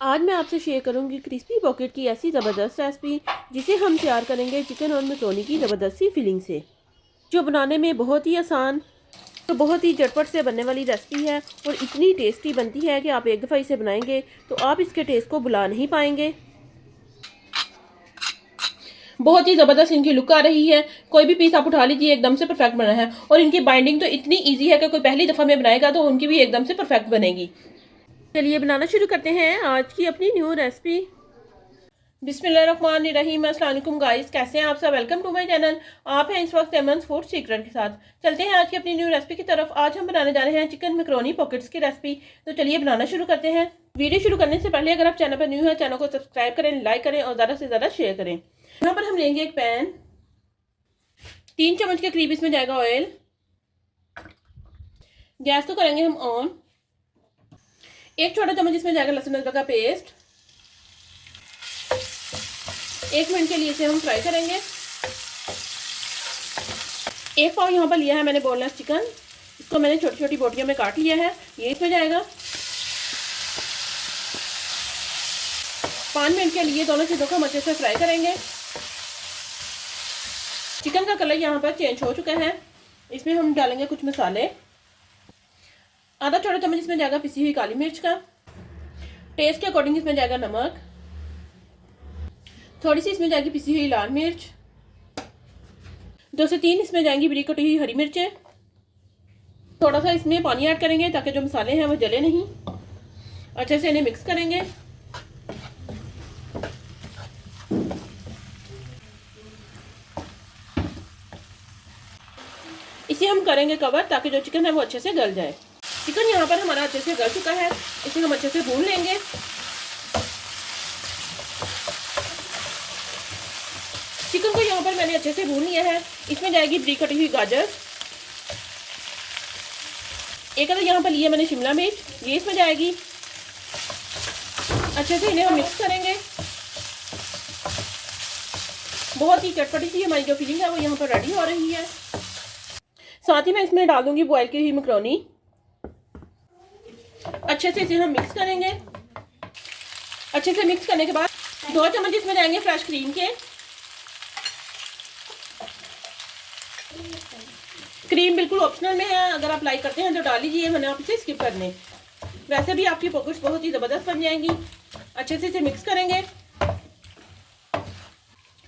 आज मैं आपसे शेयर करूंगी क्रिस्पी पॉकेट की ऐसी ज़बरदस्त रेसिपी जिसे हम तैयार करेंगे चिकन और मैक्रोनी की ज़बरदस्त सी फीलिंग से, जो बनाने में बहुत ही आसान तो बहुत ही झटपट से बनने वाली रेसिपी है और इतनी टेस्टी बनती है कि आप एक दफ़ा इसे बनाएंगे तो आप इसके टेस्ट को भुला नहीं पाएंगे। बहुत ही ज़बरदस्त इनकी लुक आ रही है। कोई भी पीस आप उठा लीजिए, एकदम से परफेक्ट बना है और इनकी बाइंडिंग तो इतनी ईजी है कि कोई पहली दफ़ा में बनाएगा तो उनकी भी एकदम से परफेक्ट बनेगी। चलिए बनाना शुरू करते हैं आज की अपनी न्यू रेसिपी। बिस्मिल्लाहिर्रहमानिर्रहीम। अस्सलाम वालेकुम गाइस, कैसे हैं आप सब। Welcome to my channel. आप हैं इस वक्त एमन्स फूड सीक्रेट के साथ। चलते हैं आज की अपनी न्यू रेसिपी की तरफ। आज हम बनाने जा रहे हैं चिकन मैक्रोनी पॉकेट्स की रेसिपी। तो चलिए बनाना शुरू करते हैं। वीडियो शुरू करने से पहले अगर आप चैनल पर न्यू है, चैनल को सब्सक्राइब करें, लाइक करें और ज़्यादा से ज़्यादा शेयर करें। यहाँ पर हम लेंगे एक पैन, 3 चम्मच के करीब इसमें जाएगा ऑयल। गैस को करेंगे हम ऑन। 1 छोटा चम्मच इसमें जाएगा लहसुन अदरक का पेस्ट। 1 मिनट के लिए इसे हम फ्राई करेंगे। 1 पाव यहाँ पर लिया है मैंने बोनलेस चिकन। इसको मैंने छोटी छोटी बोटियों में काट लिया है, ये इसमें जाएगा। 5 मिनट के लिए दोनों चीज़ों को हम अच्छे से फ्राई करेंगे। चिकन का कलर यहाँ पर चेंज हो चुका है। इसमें हम डालेंगे कुछ मसाले। आधा छोटा चम्मच इसमें जाएगा पिसी हुई काली मिर्च का। टेस्ट के अकॉर्डिंग इसमें जाएगा नमक। थोड़ी सी इसमें जाएगी पिसी हुई लाल मिर्च। 2 से 3 इसमें जाएंगी बारीक कटी हुई हरी मिर्चें। थोड़ा सा इसमें पानी ऐड करेंगे ताकि जो मसाले हैं वो जले नहीं। अच्छे से इन्हें मिक्स करेंगे। इसे हम करेंगे कवर ताकि जो चिकन है वो अच्छे से गल जाए। चिकन यहाँ पर हमारा अच्छे से गल चुका है। इसे हम अच्छे से भून लेंगे। चिकन को यहाँ पर मैंने अच्छे से भून लिया है। इसमें जाएगी बारीक कटी हुई गाजर। एक अदर यहाँ पर लिया मैंने शिमला मिर्च, ये इसमें जाएगी। अच्छे से इन्हें हम मिक्स करेंगे। बहुत ही चटपटी सी हमारी जो फीलिंग है वो यहाँ पर रेडी हो रही है। साथ ही मैं इसमें डाल दूंगी बॉयल की हुई मैक्रोनी। अच्छे से इसे हम मिक्स करेंगे। अच्छे से मिक्स करने के बाद 2 चम्मच इसमें जाएंगे फ्रेश क्रीम के। क्रीम बिल्कुल ऑप्शनल में है, अगर आप लाइक करते हैं तो डाल लीजिए, वरना आप इसे स्किप कर लें। वैसे भी आपकी पॉकेट्स बहुत ही ज़बरदस्त बन जाएंगी। अच्छे से इसे मिक्स करेंगे।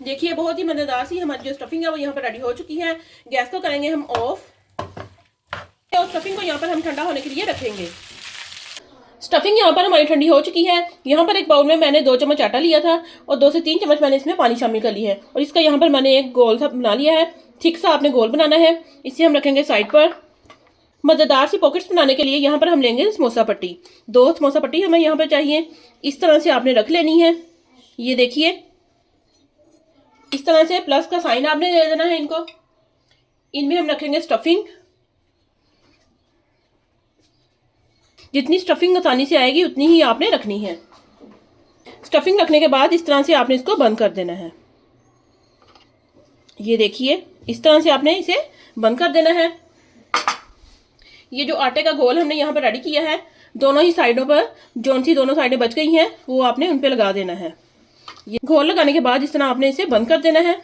देखिए बहुत ही मज़ेदार सी हमारी जो स्टफिंग है वो यहाँ पर रेडी हो चुकी है। गैस को करेंगे हम ऑफ और स्टफिंग को यहाँ पर हम ठंडा होने के लिए रखेंगे। स्टफिंग यहाँ पर हमारी ठंडी हो चुकी है। यहाँ पर एक बाउल में मैंने 2 चम्मच आटा लिया था और 2 से 3 चम्मच मैंने इसमें पानी शामिल कर लिया है और इसका यहाँ पर मैंने एक गोल सा बना लिया है। थिक सा आपने गोल बनाना है। इसे हम रखेंगे साइड पर। मज़ेदार सी पॉकेट्स बनाने के लिए यहाँ पर हम लेंगे समोसा पट्टी। 2 समोसा पट्टी हमें यहाँ पर चाहिए। इस तरह से आपने रख लेनी है। ये देखिए इस तरह से प्लस का साइन आपने दे देना है इनको। इनमें हम रखेंगे स्टफिंग। जितनी स्टफिंग आसानी से आएगी उतनी ही आपने रखनी है। स्टफिंग रखने के बाद इस तरह से आपने इसको बंद कर देना है। ये देखिए इस तरह से आपने इसे बंद कर देना है। ये जो आटे का घोल हमने यहाँ पर रेडी किया है, दोनों ही साइडों पर जौन सी दोनों साइडें बच गई हैं वो आपने उन पे लगा देना है। ये घोल लगाने के बाद इस तरह आपने इसे बंद कर देना है।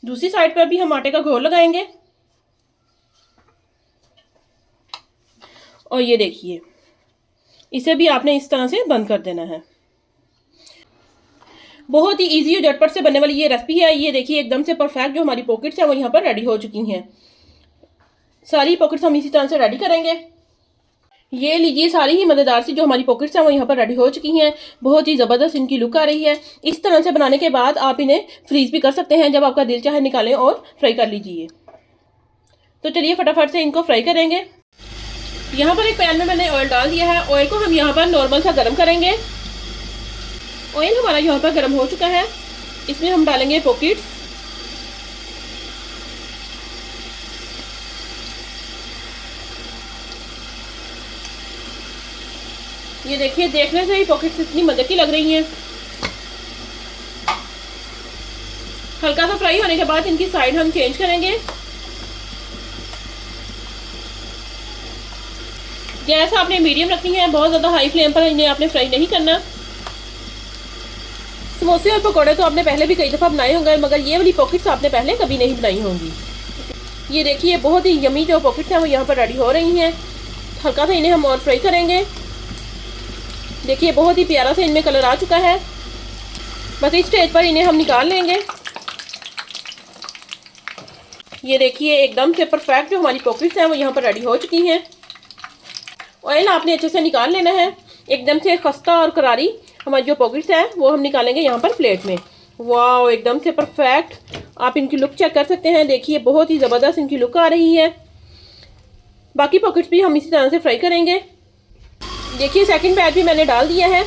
दूसरी साइड पर भी हम आटे का घोल लगाएंगे और ये देखिए इसे भी आपने इस तरह से बंद कर देना है। बहुत ही इजी और झटपट से बनने वाली ये रेसिपी है। ये देखिए एकदम से परफेक्ट जो हमारी पॉकेट्स हैं वो यहाँ पर रेडी हो चुकी हैं। सारी पॉकेट्स हम इसी तरह से रेडी करेंगे। ये लीजिए सारी ही मज़ेदार सी जो हमारी पॉकेट्स हैं वो यहाँ पर रेडी हो चुकी हैं। बहुत ही ज़बरदस्त इनकी लुक आ रही है। इस तरह से बनाने के बाद आप इन्हें फ्रीज भी कर सकते हैं, जब आपका दिल चाहे निकालें और फ्राई कर लीजिए। तो चलिए फटाफट से इनको फ्राई करेंगे। यहाँ पर एक पैन में मैंने ऑयल डाल दिया है। ऑयल को हम यहाँ पर नॉर्मल सा गर्म करेंगे। ऑयल हमारा यहाँ पर गर्म हो चुका है। इसमें हम डालेंगे पॉकेट्स। ये देखिए देखने से ही पॉकेट्स इतनी मजे की लग रही हैं। हल्का सा फ्राई होने के बाद इनकी साइड हम चेंज करेंगे। गैस आपने मीडियम रखनी है, बहुत ज़्यादा हाई फ्लेम पर इन्हें आपने फ्राई नहीं करना। समोसे और पकौड़े तो आपने पहले भी कई दफ़ा बनाए होंगे, मगर ये वाली पॉकेट्स आपने पहले कभी नहीं बनाई होंगी। ये देखिए बहुत ही यमी जो पॉकेट्स हैं वो यहाँ पर रेडी हो रही हैं। हल्का सा इन्हें हम और फ्राई करेंगे। देखिए बहुत ही प्यारा सा इनमें कलर आ चुका है। बस इस स्टेज पर इन्हें हम निकाल लेंगे। ये देखिए एकदम से परफेक्ट जो हमारी पॉकेट्स हैं वो यहाँ पर रेडी हो चुकी हैं। ऑयल आपने अच्छे से निकाल लेना है। एकदम से खस्ता और करारी हमारी जो पॉकेट्स हैं वो हम निकालेंगे यहाँ पर प्लेट में। वाह, एकदम से परफेक्ट। आप इनकी लुक चेक कर सकते हैं। देखिए बहुत ही ज़बरदस्त इनकी लुक आ रही है। बाकी पॉकेट्स भी हम इसी तरह से फ्राई करेंगे। देखिए सेकंड बैच भी मैंने डाल दिया है।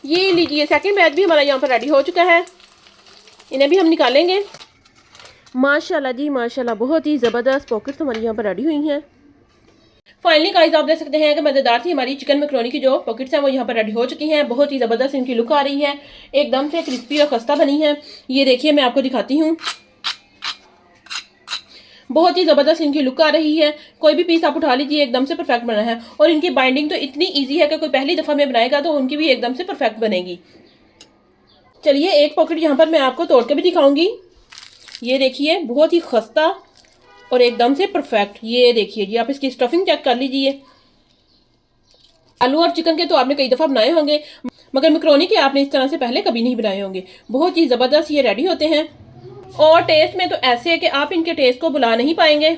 ये लीजिए सेकंड बैच भी हमारा यहाँ पर रेडी हो चुका है। इन्हें भी हम निकालेंगे। माशाल्लाह जी माशाल्लाह, बहुत ही ज़बरदस्त पॉकेट्स हमारी यहाँ पर रेडी हुई हैं। फाइनली गाइस आप देख सकते हैं कि मज़ेदार थी हमारी चिकन मैकरोनी की जो पॉकेट्स हैं वो यहाँ पर रेडी हो चुकी हैं। बहुत ही ज़बरदस्त इनकी लुक आ रही है। एकदम से क्रिस्पी और खस्ता बनी है। ये देखिए मैं आपको दिखाती हूँ। बहुत ही ज़बरदस्त इनकी लुक आ रही है। कोई भी पीस आप उठा लीजिए, एकदम से परफेक्ट बना है। और इनकी बाइंडिंग तो इतनी ईजी है कि कोई पहली दफ़ा में बनाएगा तो उनकी भी एकदम से परफेक्ट बनेगी। चलिए एक पॉकेट यहाँ पर मैं आपको तोड़ के भी दिखाऊंगी। ये देखिए बहुत ही खस्ता और एकदम से परफेक्ट। ये देखिए जी, आप इसकी स्टफिंग चेक कर लीजिए। आलू और चिकन के तो आपने कई दफ़ा बनाए होंगे, मगर मैकरोनी के आपने इस तरह से पहले कभी नहीं बनाए होंगे। बहुत ही ज़बरदस्त ये रेडी होते हैं। और टेस्ट में तो ऐसे है कि आप इनके टेस्ट को बुला नहीं पाएंगे।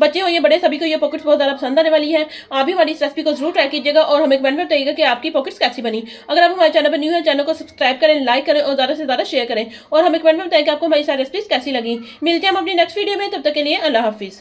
बच्चे हो या बड़े, सभी को ये पॉकेट्स बहुत ज़्यादा पसंद आने वाली है। आप भी हमारी इस रेसिपी को जरूर ट्राई कीजिएगा और हमें कमेंट में बताइएगा कि आपकी पॉकेट्स कैसी बनी। अगर आप हमारे चैनल पर न्यू है, चैनल को सब्सक्राइब करें, लाइक करें और ज़्यादा से ज़्यादा शेयर करें। और हमें कमेंट में बताएं कि आपको हमारी सारी रेसिपीज कैसी लगी। मिलते हैं हम अपनी नेक्स्ट वीडियो में, तब तक के लिए अल्लाह हाफिज़।